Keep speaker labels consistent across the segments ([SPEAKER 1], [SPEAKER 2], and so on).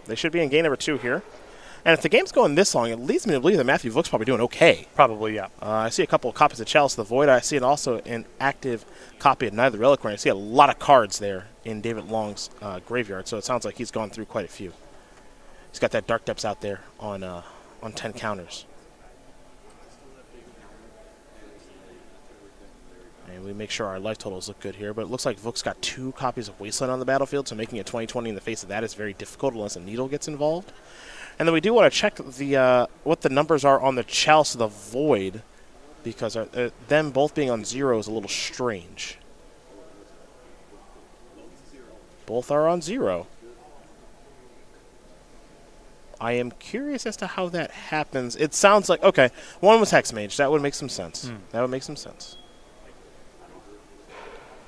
[SPEAKER 1] They should be in game number 2 here. And if the game's going this long, it leads me to believe that Matthew Vook's probably doing okay.
[SPEAKER 2] Probably, yeah.
[SPEAKER 1] I see a couple of copies of Chalice of the Void. I see also an active copy of Neither Reliquary. I see a lot of cards there in David Long's graveyard, so it sounds like he's gone through quite a few. He's got that Dark Depths out there on 10 counters. And we make sure our life totals look good here, but it looks like Vook's got 2 copies of Wasteland on the battlefield, so making it 20/20 in the face of that is very difficult unless a needle gets involved. And then we do want to check the what the numbers are on the Chalice of the Void, because them both being on 0 is a little strange. Both are on 0. I am curious as to how that happens. It sounds like, okay, one was Hexmage. That would make some sense. That would make some sense.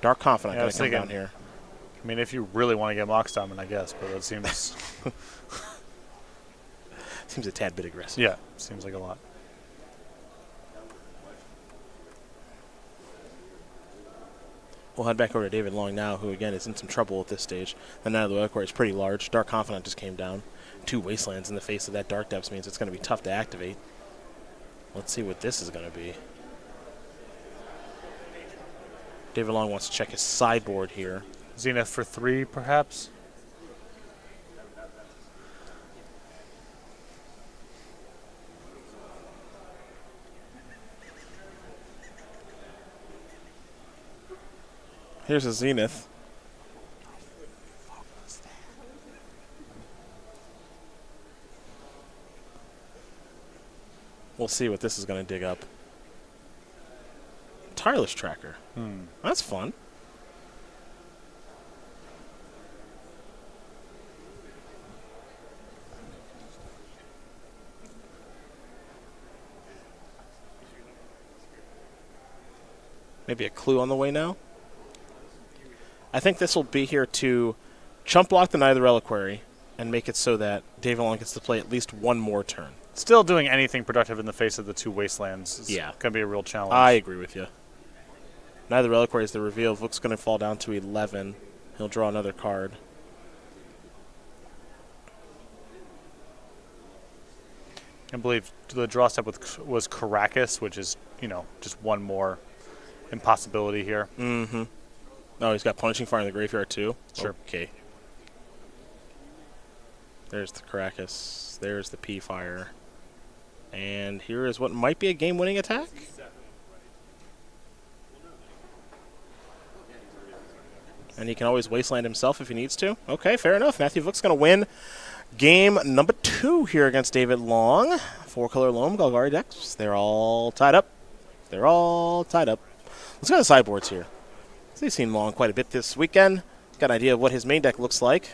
[SPEAKER 1] Dark Confidant going to come down here.
[SPEAKER 2] I mean, if you really want to get Mox Diamond, I guess, but it seems...
[SPEAKER 1] Seems a tad bit aggressive.
[SPEAKER 2] Yeah, seems like a lot.
[SPEAKER 1] We'll head back over to David Long now, who, again, is in some trouble at this stage. The Knight of the Reliquary is pretty large. Dark Confidant just came down. 2 Wastelands in the face of that Dark Depths means it's going to be tough to activate. Let's see what this is going to be. David Long wants to check his sideboard here.
[SPEAKER 2] Zenith for 3, perhaps?
[SPEAKER 1] Here's a Zenith. We'll see what this is going to dig up. Tireless Tracker. That's fun. Maybe a clue on the way now. I think this will be here to chump block the Knight of the Reliquary and make it so that David Long gets to play at least one more turn.
[SPEAKER 2] Still doing anything productive in the face of the 2 Wastelands is going to be a real challenge.
[SPEAKER 1] I agree with you. Knight of the Reliquary is the reveal. Vook's going to fall down to 11. He'll draw another card.
[SPEAKER 2] I believe the draw step was Caracas, which is, just one more impossibility here.
[SPEAKER 1] Mm-hmm. Oh, he's got Punishing Fire in the graveyard, too?
[SPEAKER 2] Sure.
[SPEAKER 1] Okay. There's the Caracas. There's the P-Fire. And here is what might be a game-winning attack. And he can always Wasteland himself if he needs to. Okay, fair enough. Matthew Vook's going to win game number 2 here against David Long. 4-color Loam Golgari decks. They're all tied up. They're all tied up. Let's go to the sideboards here. So you've seen Long quite a bit this weekend. Got an idea of what his main deck looks like.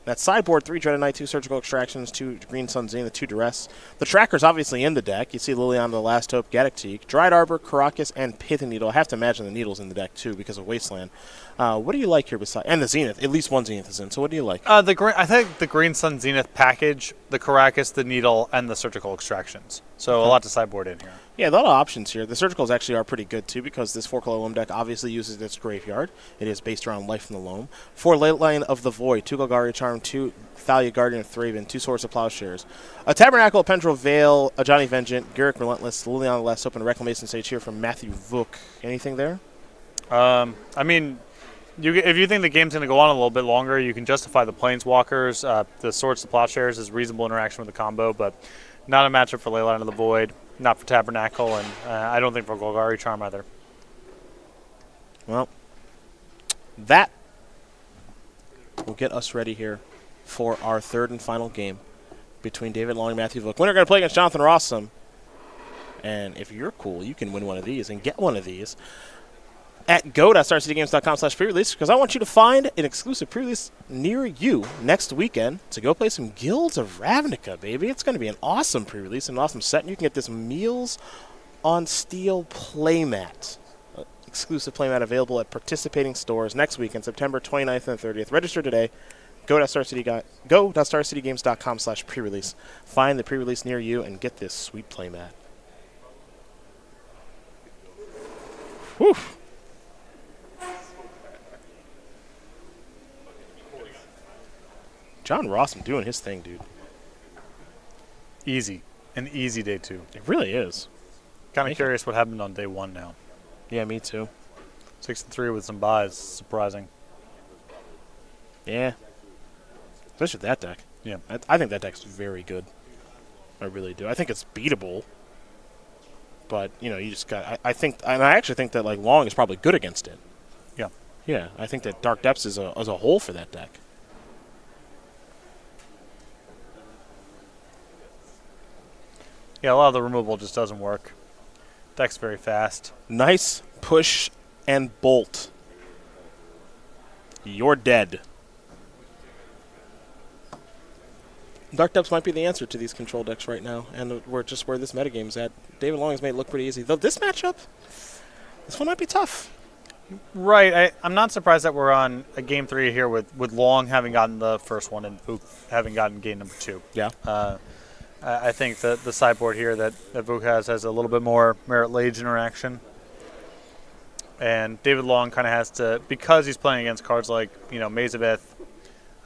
[SPEAKER 1] That sideboard, 3 Dreaded Knight, 2 Surgical Extractions, 2 Green Sun Zenith, 2 Duress. The tracker's obviously in the deck. You see Liliana, the Last Hope, Gaddock, Dried Arbor, Caracas, and Pithing Needle. I have to imagine the Needle's in the deck, too, because of Wasteland. What do you like here besides... And the Zenith. At least one Zenith is in. So what do you like?
[SPEAKER 2] I think the Green Sun Zenith package, the Caracas, the Needle, and the Surgical Extractions. So a lot to sideboard in here.
[SPEAKER 1] Yeah, a lot of options here. The Surgicals actually are pretty good, too, because this 4-color Loam deck obviously uses its graveyard. It is based around Life from the Loam. 4 Leyline of the Void, 2 Golgari Charm, 2 Thalia Guardian of Thraben, 2 Swords of Plowshares, a Tabernacle of Pendrell Vale, a Johnny Vengeant, Garruk Relentless, Liliana the Last Hope, and a Reclamation Sage here from Matthew Vook. Anything there?
[SPEAKER 2] I mean, if you think the game's going to go on a little bit longer, you can justify the Planeswalkers. The Swords to Plowshares is reasonable interaction with the combo, but not a matchup for Leyline of the Void, not for Tabernacle, and I don't think for Golgari Charm either.
[SPEAKER 1] Well, that will get us ready here for our 3rd and final game between David Long and Matthew Vook. Winner going to play against Jonathan Rossum. And if you're cool, you can win one of these and get one of these at go.starcitygames.com/pre-release, because I want you to find an exclusive pre-release near you next weekend to go play some Guilds of Ravnica, baby. It's going to be an awesome pre-release, an awesome set, and you can get this Meals on Steel playmat. Exclusive playmat available at participating stores next weekend, September 29th and 30th. Register today. Go.starcitygames.com/pre-release. Find the pre-release near you and get this sweet playmat. Whew. John Rossum doing his thing, dude.
[SPEAKER 2] Easy. An easy day 2.
[SPEAKER 1] It really is.
[SPEAKER 2] Kind of curious what happened on day 1 now.
[SPEAKER 1] Yeah, me too.
[SPEAKER 2] 6-3 with some buys. Surprising.
[SPEAKER 1] Yeah. Especially with that deck.
[SPEAKER 2] Yeah.
[SPEAKER 1] I think that deck's very good. I really do. I think it's beatable. But, you know, you just got... I think... And I actually think that, like, Long is probably good against it.
[SPEAKER 2] Yeah.
[SPEAKER 1] Yeah, I think that Dark Depths is a hole for that deck.
[SPEAKER 2] Yeah, a lot of the removal just doesn't work. Deck's very fast.
[SPEAKER 1] Nice push and bolt. You're dead. Dark Depths might be the answer to these control decks right now, and we're just where this metagame's at. David Long has made it look pretty easy. Though this matchup, this one might be tough.
[SPEAKER 2] Right. I'm not surprised that we're on a game 3 here with Long having gotten the first one and Vook having gotten game number 2.
[SPEAKER 1] Yeah.
[SPEAKER 2] I think that the sideboard here that Vook has a little bit more Merit Lage interaction. And David Long kind of has to, because he's playing against cards like, you know, Maze of Ith,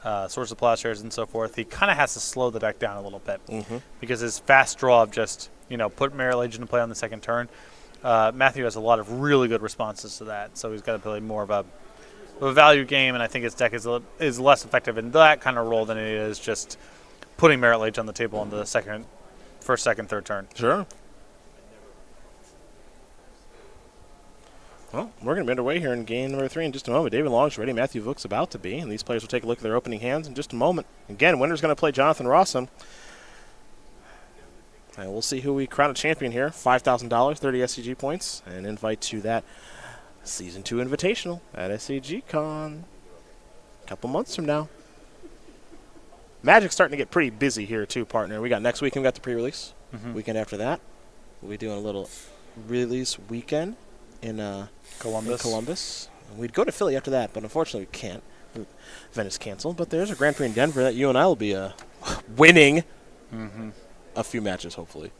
[SPEAKER 2] Source of Plowshares and so forth, he kind of has to slow the deck down a little bit. Because his fast draw of just, you know, put Merit Lage into play on the second turn, Matthew has a lot of really good responses to that. So he's got to play more of a value game, and I think his deck is less effective in that kind of role than it is just putting Merit Lage on the table on the first, second, third turn.
[SPEAKER 1] Sure. Well, we're going to be underway here in game number 3 in just a moment. David Long's ready. Matthew Vook's about to be. And these players will take a look at their opening hands in just a moment. Again, winner's going to play Jonathan Rossum. And we'll see who we crown a champion here. $5,000, 30 SCG points, and invite to that Season 2 Invitational at SCGCon. A couple months from now. Magic's starting to get pretty busy here, too, partner. We got next weekend, we got the pre-release. Weekend after that, we'll be doing a little release weekend in Columbus. And we'd go to Philly after that, but unfortunately we can't. Venice canceled, but there's a Grand Prix in Denver that you and I will be winning a few matches, hopefully.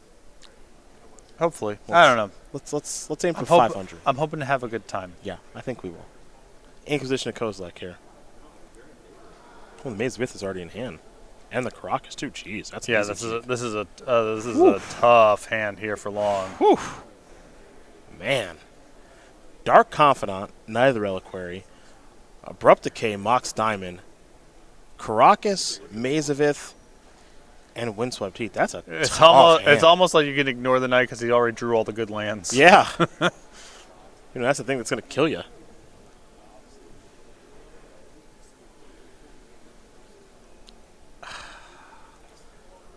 [SPEAKER 2] Hopefully. I don't know.
[SPEAKER 1] Let's aim for 500.
[SPEAKER 2] I'm hoping to have a good time.
[SPEAKER 1] Yeah, I think we will. Inquisition of Kozilek here. Oh, the Maze of Ith is already in hand. And the Caracas, too. Jeez, that's
[SPEAKER 2] yeah.
[SPEAKER 1] easy.
[SPEAKER 2] This is a tough hand here for Long.
[SPEAKER 1] Whew. Man. Dark Confidant, Knight of the Reliquary, Abrupt Decay, Mox Diamond, Caracas, Maze of Ith, and Windswept Heath. That's a tough hand.
[SPEAKER 2] It's almost like you can ignore the Knight because he already drew all the good lands.
[SPEAKER 1] Yeah. You know, that's the thing that's going to kill you.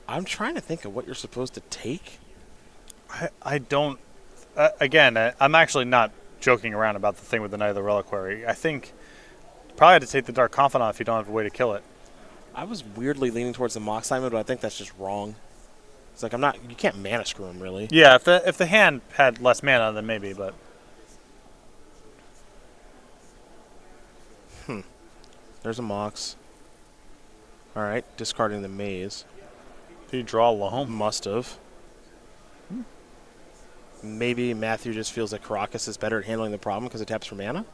[SPEAKER 1] I'm trying to think of what you're supposed to take.
[SPEAKER 2] I don't. Again, I'm actually not joking around about the thing with the Knight of the Reliquary. I think you probably have to take the Dark Confidant if you don't have a way to kill it.
[SPEAKER 1] I was weirdly leaning towards the Mox Diamond, but I think that's just wrong. It's like you can't mana screw him, really.
[SPEAKER 2] Yeah, if the hand had less mana, then maybe, but.
[SPEAKER 1] There's a Mox. All right, discarding the Maze.
[SPEAKER 2] Did he draw Loam?
[SPEAKER 1] Must have. Maybe Matthew just feels that Caracas is better at handling the problem because it taps for mana?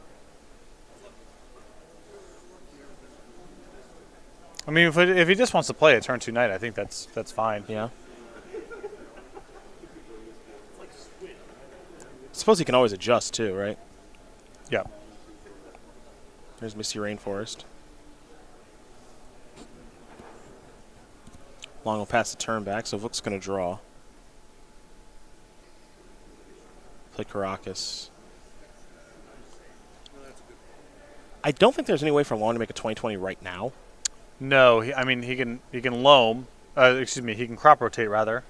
[SPEAKER 2] I mean, if he just wants to play a turn 2 Knight, I think that's fine.
[SPEAKER 1] Yeah. Suppose he can always adjust too, right?
[SPEAKER 2] Yeah.
[SPEAKER 1] There's Misty Rainforest. Long will pass the turn back, so Vook's going to draw. Play Caracas. I don't think there's any way for Long to make a 20/20 right now.
[SPEAKER 2] No, he can loam. He can crop rotate rather,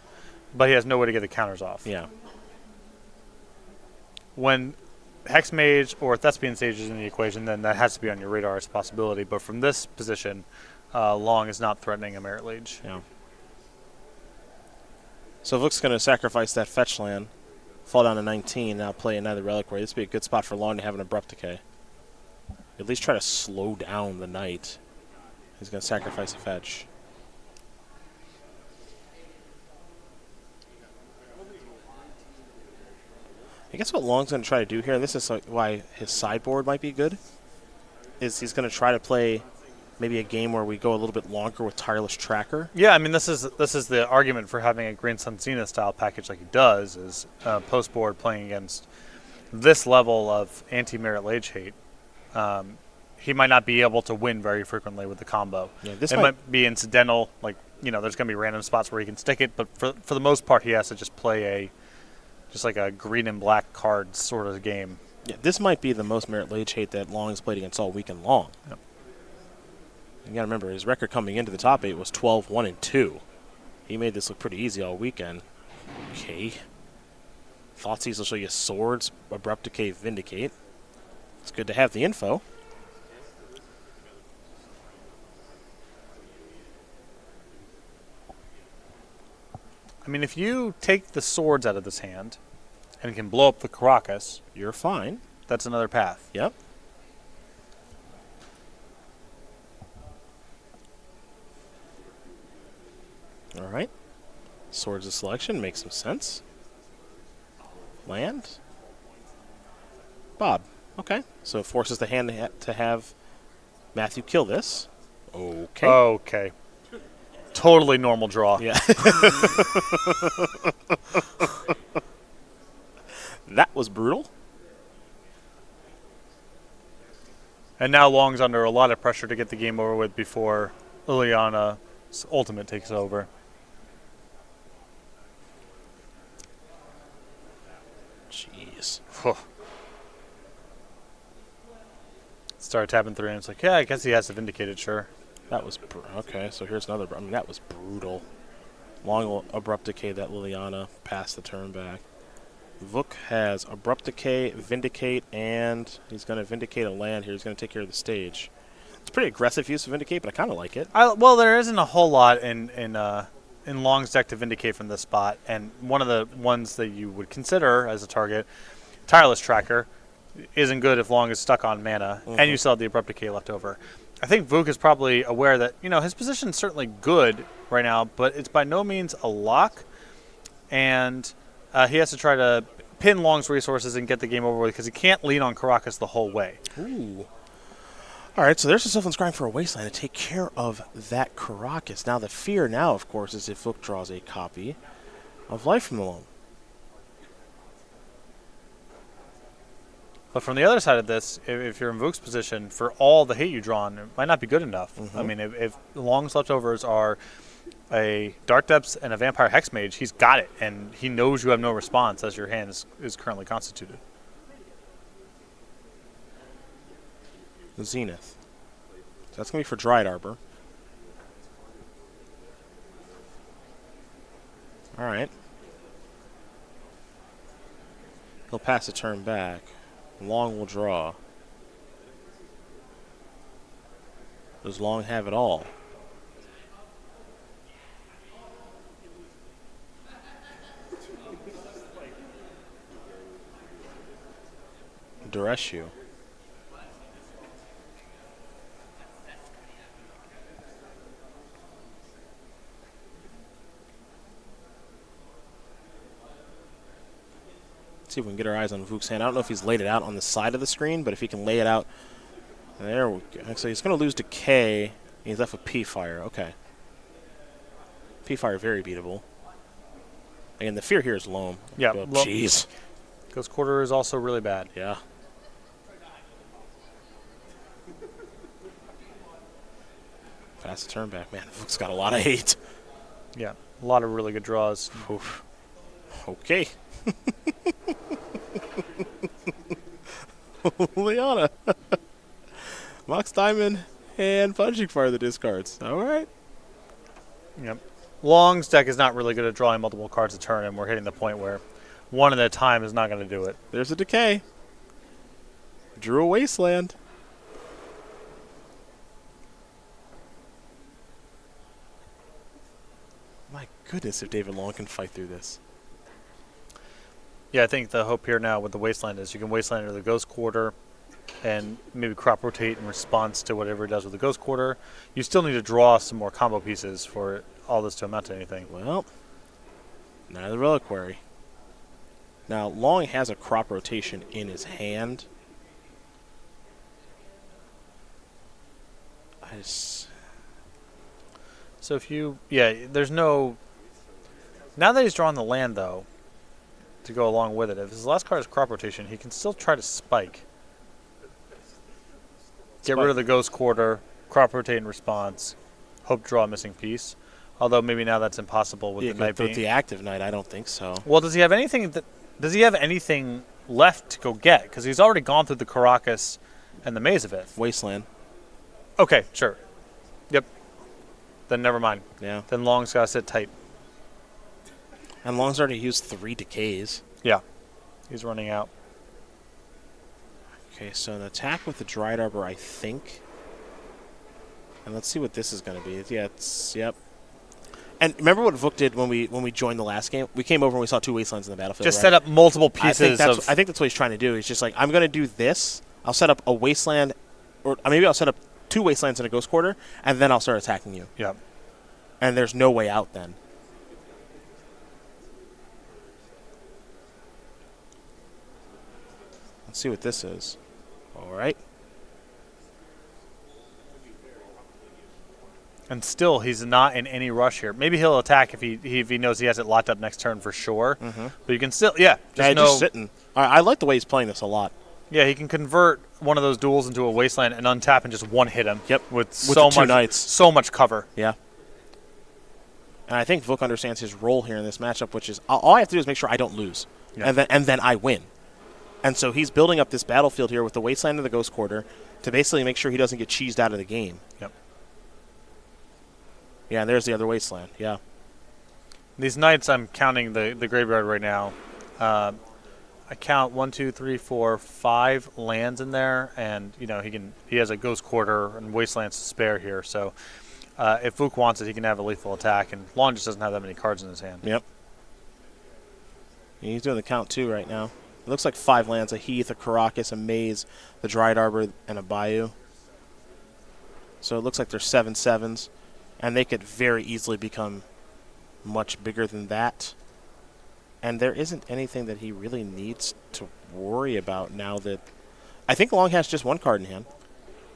[SPEAKER 2] but he has no way to get the counters off.
[SPEAKER 1] Yeah.
[SPEAKER 2] When Hex Mage or Thespian Sage is in the equation, then that has to be on your radar as a possibility. But from this position, Long is not threatening a Merit Lage.
[SPEAKER 1] Yeah. So Vook's going to sacrifice that fetch land, fall down to 19, now play another Reliquary. This would be a good spot for Long to have an Abrupt Decay. At least try to slow down the Knight. He's going to sacrifice a fetch. I guess what Long's going to try to do here, and this is why his sideboard might be good, is he's going to try to play maybe a game where we go a little bit longer with Tireless Tracker.
[SPEAKER 2] Yeah, I mean, this is the argument for having a Green Sun Cena style package like he does, is post board playing against this level of anti-merit lage hate. He might not be able to win very frequently with the combo.
[SPEAKER 1] Yeah,
[SPEAKER 2] it might be incidental, like, there's going to be random spots where he can stick it, but for the most part, he has to just play like a green and black card sort of game.
[SPEAKER 1] Yeah, this might be the most merit lage hate that Long has played against all weekend long.
[SPEAKER 2] Yep.
[SPEAKER 1] You got to remember, his record coming into the top 8 was 12-1-2. He made this look pretty easy all weekend. Okay. Thoughtseize will show you Swords, Abrupt Decay, Vindicate. It's good to have the info.
[SPEAKER 2] I mean, if you take the Swords out of this hand and can blow up the Caracas,
[SPEAKER 1] you're fine.
[SPEAKER 2] That's another path.
[SPEAKER 1] Yep. All right. Swords of Selection makes some sense. Land. Bob. Okay. So it forces the hand to have Matthew kill this. Okay.
[SPEAKER 2] Okay. Totally normal draw.
[SPEAKER 1] Yeah. That was brutal.
[SPEAKER 2] And now Long's under a lot of pressure to get the game over with before Liliana's ultimate takes over.
[SPEAKER 1] Jeez.
[SPEAKER 2] Start tapping through, and it's like, yeah, I guess he has to vindicate it, sure.
[SPEAKER 1] That was okay. So here's another. I mean, that was brutal. Long will Abrupt Decay that Liliana pass the turn back. Vook has Abrupt Decay, Vindicate, and he's going to Vindicate a land here. He's going to take care of the stage. It's pretty aggressive use of Vindicate, but I kind of like it.
[SPEAKER 2] Well, there isn't a whole lot in Long's deck to Vindicate from this spot, and one of the ones that you would consider as a target, Tireless Tracker, isn't good if Long is stuck on mana, and you still have the Abrupt Decay left over. I think Vook is probably aware that, his position is certainly good right now, but it's by no means a lock, and he has to try to pin Long's resources and get the game over with because he can't lean on Caracas the whole way.
[SPEAKER 1] Ooh. All right, so there's a Sylvan Scrying for a Wasteland to take care of that Caracas. Now the fear now, of course, is if Vook draws a copy of Life from the Loam.
[SPEAKER 2] But from the other side of this, if you're in Vook's position, for all the hate you draw on, it might not be good enough. I mean, if Long's leftovers are a Dark Depths and a Vampire Hexmage, he's got it, and he knows you have no response as your hand is currently constituted.
[SPEAKER 1] Zenith. So that's going to be for Dried Arbor. All right. He'll pass a turn back. Long will draw. Does Long have it all? Duress you. See if we can get our eyes on Vook's hand. I don't know if he's laid it out on the side of the screen, but if he can lay it out. There we go. So he's going to lose Decay. He's left with P-Fire. Okay. P-Fire very beatable. And the fear here is Loam.
[SPEAKER 2] Yeah.
[SPEAKER 1] Oh, jeez.
[SPEAKER 2] Ghost Quarter is also really bad.
[SPEAKER 1] Yeah. Pass the turn back. Man, Vook's got a lot of hate.
[SPEAKER 2] Yeah. A lot of really good draws.
[SPEAKER 1] Oof. Okay. Liana. Mox Diamond and Punching Fire the discards. All right.
[SPEAKER 2] Yep. Long's deck is not really good at drawing multiple cards a turn, and we're hitting the point where one at a time is not going to do it.
[SPEAKER 1] There's a Decay. Drew a Wasteland. My goodness, if David Long can fight through this.
[SPEAKER 2] Yeah, I think the hope here now with the Wasteland is you can Wasteland into the Ghost Quarter and maybe crop rotate in response to whatever it does with the Ghost Quarter. You still need to draw some more combo pieces for all this to amount to anything.
[SPEAKER 1] Well, neither Reliquary. Now, Long has a crop rotation in his hand. I
[SPEAKER 2] So if you, there's no. Now that he's drawn the land though, to go along with it, if his last card is crop rotation, he can still try to spike. Get rid of the ghost quarter, crop rotate in response, hope to draw a missing piece. Although maybe now that's impossible with the knight being.
[SPEAKER 1] With the active knight, I don't think so.
[SPEAKER 2] Well, does he have anything left to go get? Because he's already gone through the Caracas and the Mazavith.
[SPEAKER 1] Wasteland.
[SPEAKER 2] Okay, sure. Yep. Then never mind.
[SPEAKER 1] Yeah.
[SPEAKER 2] Then Long's got to sit tight.
[SPEAKER 1] And Long's already used 3 decays.
[SPEAKER 2] Yeah. He's running out.
[SPEAKER 1] Okay, so an attack with the Dried Arbor, I think. And let's see what this is going to be. Yeah, yep. And remember what Vook did when we joined the last game? We came over and we saw 2 wastelands in the battlefield.
[SPEAKER 2] Just set up multiple pieces
[SPEAKER 1] I think that's what he's trying to do. He's just like, I'm going to do this. I'll set up a wasteland, or maybe I'll set up 2 wastelands in a ghost quarter, and then I'll start attacking you.
[SPEAKER 2] Yep.
[SPEAKER 1] And there's no way out then. Let's see what this is. All right.
[SPEAKER 2] And still, he's not in any rush here. Maybe he'll attack if he knows he has it locked up next turn for sure.
[SPEAKER 1] Mm-hmm.
[SPEAKER 2] But you can still, just
[SPEAKER 1] sitting. I like the way he's playing this a lot.
[SPEAKER 2] Yeah, he can convert one of those duels into a wasteland and untap and just one-hit him.
[SPEAKER 1] Yep,
[SPEAKER 2] with
[SPEAKER 1] so much knights.
[SPEAKER 2] So much cover.
[SPEAKER 1] Yeah. And I think Vook understands his role here in this matchup, which is all I have to do is make sure I don't lose, and then I win. And so he's building up this battlefield here with the wasteland and the ghost quarter to basically make sure he doesn't get cheesed out of the game.
[SPEAKER 2] Yep.
[SPEAKER 1] Yeah, and there's the other wasteland. Yeah.
[SPEAKER 2] These knights, I'm counting the graveyard right now. I count 1, 2, 3, 4, 5 lands in there, and he has a ghost quarter and wastelands to spare here. So if Vook wants it, he can have a lethal attack, and Long just doesn't have that many cards in his hand.
[SPEAKER 1] Yep. He's doing the count too right now. It looks like 5 lands: a Heath, a Caracas, a Maze, the Dried Arbor, and a Bayou. So it looks like there's 7 sevens, and they could very easily become much bigger than that. And there isn't anything that he really needs to worry about now that I think Long has just 1 card in hand.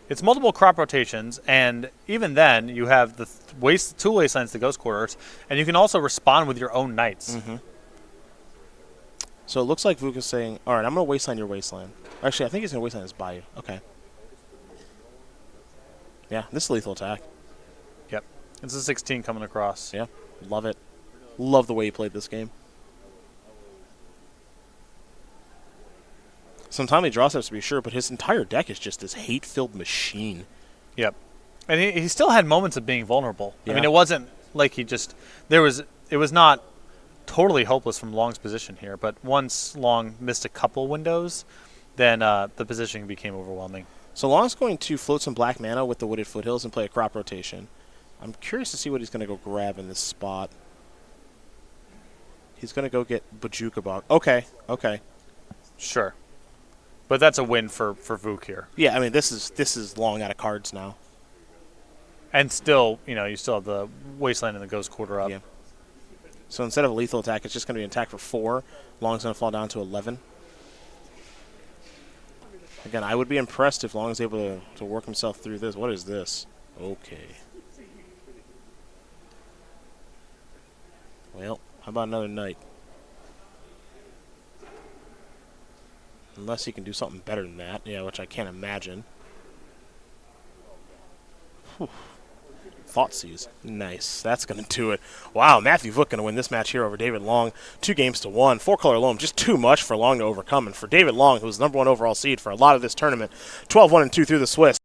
[SPEAKER 2] It's multiple crop rotations, and even then you have the 2 wastelands, the ghost quarters, and you can also respond with your own knights.
[SPEAKER 1] Mm-hmm. So it looks like Vook is saying, all right, I'm going to wasteland your wasteland. Actually, I think he's going to wasteland his Bayou. Okay. Yeah, this is lethal attack.
[SPEAKER 2] Yep. It's a 16 coming across.
[SPEAKER 1] Yeah, love it. Love the way he played this game. Sometimes he draw steps to be sure, but his entire deck is just this hate-filled machine.
[SPEAKER 2] Yep. And he still had moments of being vulnerable.
[SPEAKER 1] Yeah.
[SPEAKER 2] I mean, it wasn't like it was not totally hopeless from Long's position here, but once Long missed a couple windows, then the positioning became overwhelming.
[SPEAKER 1] So Long's going to float some black mana with the Wooded Foothills and play a crop rotation. I'm curious to see what he's going to go grab in this spot. He's going to go get Bojuka Bog. Okay.
[SPEAKER 2] Sure. But that's a win for Vook here.
[SPEAKER 1] Yeah, I mean, this is Long out of cards now.
[SPEAKER 2] And still, you still have the Wasteland and the Ghost Quarter up.
[SPEAKER 1] Yeah. So instead of a lethal attack, it's just going to be an attack for 4. Long's going to fall down to 11. Again, I would be impressed if Long is able to work himself through this. What is this? Okay. Well, how about another knight? Unless he can do something better than that, which I can't imagine. Whew. Thoughtseize. Nice. That's going to do it. Wow, Matthew Vook going to win this match here over David Long. 2-1. 4-color loam, just too much for Long to overcome. And for David Long, who was the #1 overall seed for a lot of this tournament, 12-1-2 through the Swiss.